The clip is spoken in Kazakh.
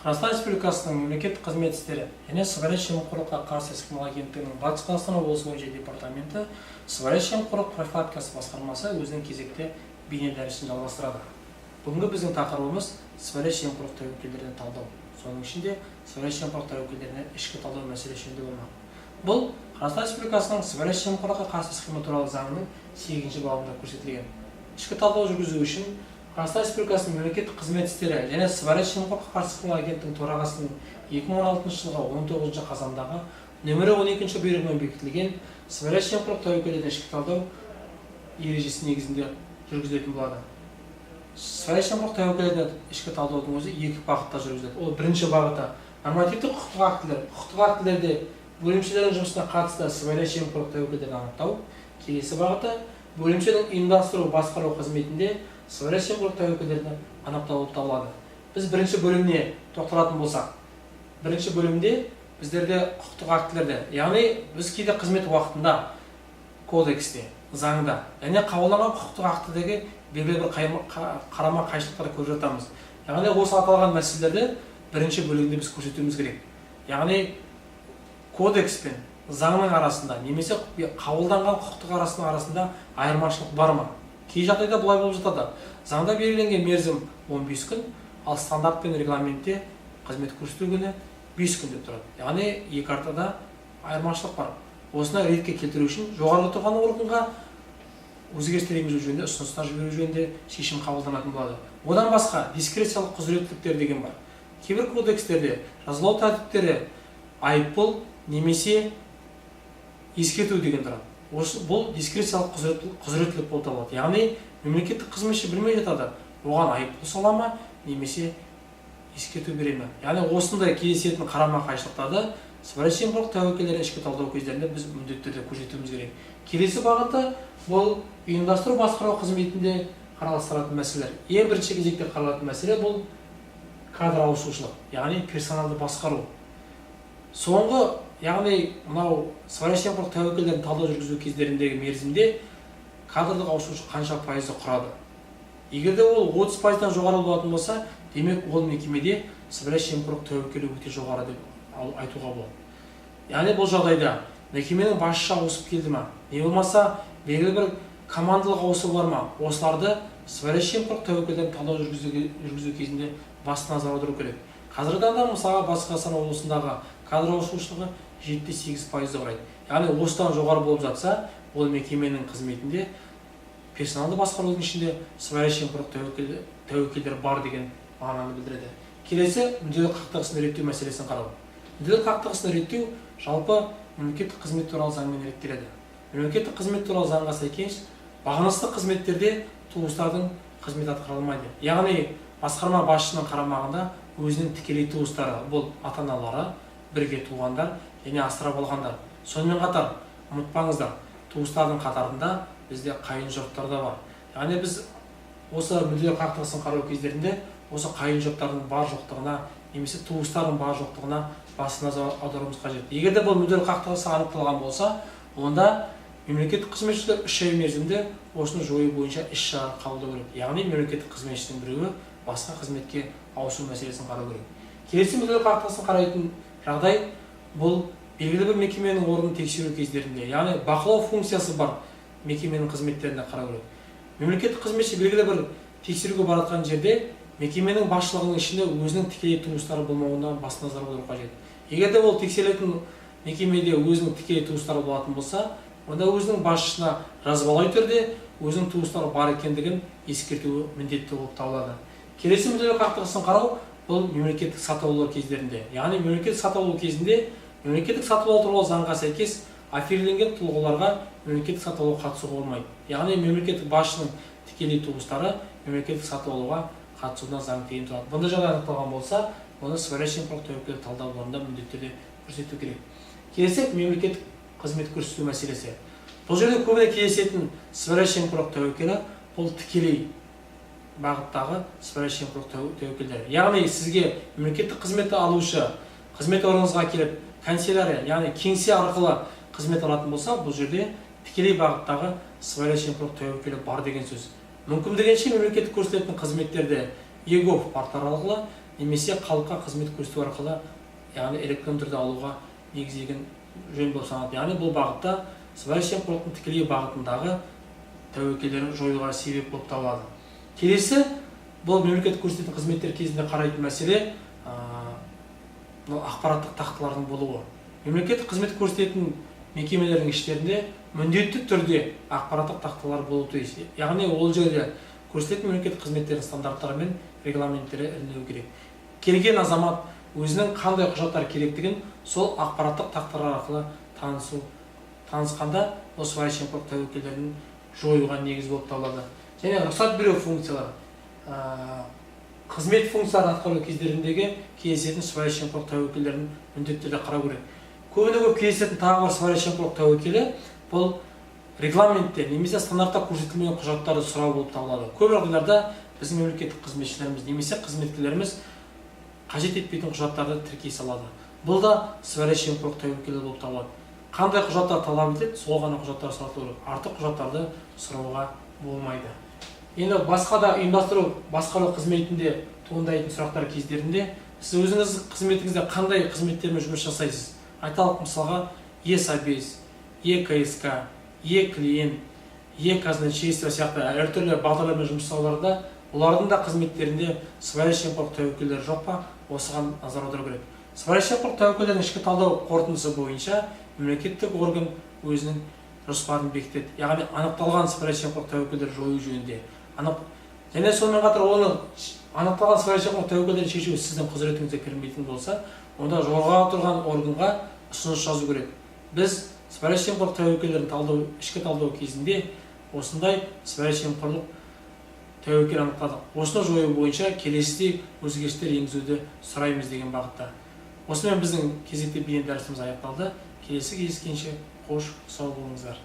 Қазақстан Республикасының мемлекеттік қызмет істері және сыбайлас жемқорлыққа қарсы іс-қимыл агенттігінің Батыс Қазақстан облысы бойынша департаменті сыбайлас жемқорлық профилактикасы басқармасы өзінің кезекте бейнедәрісін жалғастырады. Бүгінгі біздің тақырыбымыз сыбайлас жемқорлық тәуекелдерін талдау. Соның ішінде сыбайлас жемқорлық тәуекелдеріне ішкі талдау мәселесі жөнінде болмақ. Бұл Қазақстан Республикасының сыбайлас жемқорлыққа қарсы іс-қимыл туралы заңының 8-ші бабында көрсетілген. Ішкі талдау жүргізу үшін Қазақстан Республикасының мемлекеттік қызмет істері және сыбайлас жемқорлыққа қарсы іс-қимыл агенттігінің төрағасының 2016 жылғы 19 қазандағы нөмірі 12 бұйрығымен бекітілген сыбайлас жемқорлық тәуекелдерін ішкі талдау ережесі негізінде жүргізілетін болады. Сыбайлас жемқорлық тәуекелдерін ішкі талдаудың өзі екі бағытта жүргізіледі. Ол бірінші бағыты нормативтік құқықтық актілер. Құқықтық актілерде бөлімшелердің жұмысына қатысты сыбайлас жемқорлық тәуекелдерін анықтау. Келесі бағыты бөлімшенің ұйымдастыру басқару қызметінде сыбайлас жемқорлық тәуекелдерін анықтау болып табылады. Біз бірінші бөліміне тоқталатын болсақ, бірінші бөлімде біздерде құқықтық актілерде, яғни біз кейде қызмет уақытында кодексте, заңда және қабылданған құқықтық актідегі белгілі бір қарама қайшылықтар көріп жатамыз. Яғни осы аталған мәселелерді бірінші бөлімде біз көрсетуіміз керек. Яғни кодекс пен заңның арасында немесе қабылданған құқықтық арасында айырмашылық бар ма? Кей жағдайда бұлай болып жатады. Заңда белгіленген мерзім 15 күн, ал стандарт пен регламентте қызмет көрсету күні 5 күн деп тұрады. Яғни екі ортада айырмашылық бар. Осыны ретке келтіру үшін жоғарғы тұрған органға өзгерістер енгізу жөнінде, ұсыныстар жіберу жөнінде шешім қабылданатын болады. Одан басқа дискрециялық құзыреттіліктер деген бар. Кейбір кодекстерде жазалау тәртіптері айыппұл немесе ескерту деген тұрады. Бұл дискрециялық құзыреттілік болып табылады. Яғни мемлекеттік қызметші білмей жатады, оған айыппұл сала ма немесе ескерту бере ме. Яғни осындай кездесетін қарама қайшылықтарды сыбайлас жемқорлық тәуекелдерін ішкі талдау кездерінде біз міндетті түрде көрсетуіміз керек. Келесі бағыты бұл ұйымдастыру басқару қызметінде қарастырылатын мәселелер. Ең бірінші кезекте қаралатын мәселе бұл кадр ауысушылық, яғни персоналды басқару. Соңғы, яғни мынау сыбайлас жемқорлық тәуекелдерін талдау жүргізу кездеріндегі мерзімде кадрлық ауысушылық қанша пайызды құрады? Егер де ол 30%-дан жоғары болатын болса, демек ол мекемеде сыбайлас жемқорлық тәуекелі өте жоғары деп айтуға болады. Яғни бұл жағдайда мекеменің басшысы ауысып келді ма, не болмаса белгілі бір командалық ауысу бар ма? Осыларды сыбайлас жемқорлық тәуекелдерін талдау жүргізу кезінде басты назар аудару керек. Қазіргі таңда мысалға Батыс Қазақстан облысындағы кадр ауысушылығы 7-8%-ды құрайды. Яғни осыдан жоғары болып жатса, ол мекеменің қызметінде персоналды басқарудың ішінде сыбайлас жемқорлық тәуекелдер бар деген мағынаны білдіреді. Келесі мүдделі қақтығысын реттеу мәселесін қарау. Мүдделі қақтығысын реттеу жалпы мемлекеттік қызмет туралы заңмен реттеледі. Мемлекеттік қызмет туралы заңға сәйкес бағынысты қызметтерде туыстардың қызмет атқарылмайды. Яғни басқарма басшысының қарамағында өзінің тікелей туыстары, бұл ата-аналары, бірге туғандар және асырап алғандар. Сонымен қатар, ұмытпаңыздар, туыстардың қатарында бізде қайын жұрттар да бар. Яғни біз осы мүдделі қақтығысын қарау кездерінде осы қайын жұрттардың бар жоқтығына немесе туыстардың бар жоқтығына басты назар аударуымыз қажет. Егер де бұл мүдделі қақтығысы анықталған болса, онда мемлекеттік қызметшілер 3 ай мерзімде осыны жою бойынша іс-шара қабылдау керек. Яғни мемлекеттік қызметшінің біреуі басқа қызметке ауысу мәселесін қарау керек. Келесі мүдделі қақтығысын қарайтын жағдай бұл белгілі бір мекеменің орнын тексеру кездерінде, яғни бақылау функциясы бар мекеменің қызметтеріне қарау керек. Мемлекеттік қызметші белгілі бір тексеруге баратқан жерде мекеменің басшылығының ішінде өзінің тікелей туыстары болмауына басты назар аудару қажет. Егер де ол тексерілетін мекемеде өзінің тікелей туыстары болатын болса, онда өзінің басшысына жазбалай түрде өзінің туыстары бар екендігін ескертуі міндетті болып табылады. Келесі мүдделі қақтығысын қарау бұл мемлекеттік сатып алулар кездерінде. Яғни мемлекеттік сатып алу кезінде мемлекеттік сатып алу туралы заңға сәйкес аффилирленген тұлғаларға мемлекеттік сатып алуға қатысуға болмайды. Яғни мемлекеттік басшының тікелей туыстары мемлекеттік сатып алуға қатысудан заң тыйым тұрады. Бұндай жағдай анықталған болса, оны сыбайлас жемқорлық тәуекел талдауларында міндетті түрде көрсету керек. Келесі мемлекеттік қызмет көрсету мәселесі. Бұл жерде көбіне кездесетін сыбайлас жемқорлық тәуекелі бұл тікелей бағыттағы сыбайлас жемқорлық тәуекелдер. Яғни сізге мемлекеттік қызметті алушы қызмет орныңызға келіп, канцелярия, яғни кеңсе арқылы қызмет алатын болса, бұл жерде тікелей бағыттағы сыбайлас жемқорлық тәуекелі бар деген сөз. Мүмкіндігінше мемлекеттік көрсетілетін қызметтерде егов порталы арқылы немесе халыққа қызмет көрсету арқылы, яғни электронды түрде алуға негізделген жөн болып саналады. Яғни бұл бағытта сыбайлас жемқорлықтың тікелей бағытындағы тәуекелдерін жоюға себеп болып табылады. Келесі, бұл мемлекет көрсететін қызметтер кезінде қарайтын мәселе ақпараттық тақталардың болуы. Мемлекеттік қызмет көрсететін мекемелердің іштерінде міндетті түрде ақпараттық тақталар болуы тиіс. Яғни ол жерде көрсететін мемлекеттік қызметтердің стандарттары мен регламенттері ілінуі керек. Келген азамат өзінің қандай құжаттар керектігін сол ақпараттық тақталар арқылы танысқанда осы сыбайлас жемқорлық тәуекелдерін жоюға негіз болып табылады. Және рұқсат беру функциялары, қызмет функцияларын атқару кездеріндегі кездесетін сыбайлас жемқорлық тәуекелдерін міндетті түрде қарау керек. Көбіне-көп кездесетін тағы бір сыбайлас жемқорлық тәуекелі бұл регламентте немесе стандартта көрсетілмеген құжаттарды сұрау болып табылады. Көп жағдайларда біздің мемлекеттік қызметшілеріміз немесе қызметкерлеріміз қажет етпейтін құжаттарды тіркей салады. Бұл да сыбайлас жемқорлық тәуекелі болып табылады. Қандай құжаттар талап етеді, сол ғана құжаттар сұратылу керек. Артық құжаттарды сұрауға болмайды. Енді басқа да ұйымдастыру басқару қызметінде туындайтын сұрақтар кездерінде сіз өзіңіз қызметіңізде қандай қызметтермен жұмыс жасайсыз? Айталық мысалға e-собес, e-КСК, e-клиент, e-казначейство сияқты әртүрлі бағдарлармен жұмыс жасауларда олардың да қызметтерінде сыбайлас жемқорлық тәуекелдері жоқ па? Осыған назар аудару керек. Сыбайлас жемқорлық тәуекелдердің ішкі талдау қорытындысы бойынша мемлекеттік орган өзінің жоспарын бекітеді. Яғни анықталған сыбайлас жемқорлық тәуекелдер жою жөнінде. Және сонымен қатар оны анықталған сыбайлас жемқорлық тәуекелдерін шешу сіздің құзыретіңізге кірмейтін болса, онда жоғарыда тұрған органға ұсыныс жазу керек. Біз сыбайлас жемқорлық тәуекелдерін талдау, ішкі талдау кезінде осындай сыбайлас жемқорлық тәуекел анықтадық. Осыны жою бойынша келесідей өзгерістер енгізуді сұраймыз деген бағытта. Осымен біздің кезекті бейін дәрісіміз аяқталды. Келесі кездескенше қош, сау болыңыздар.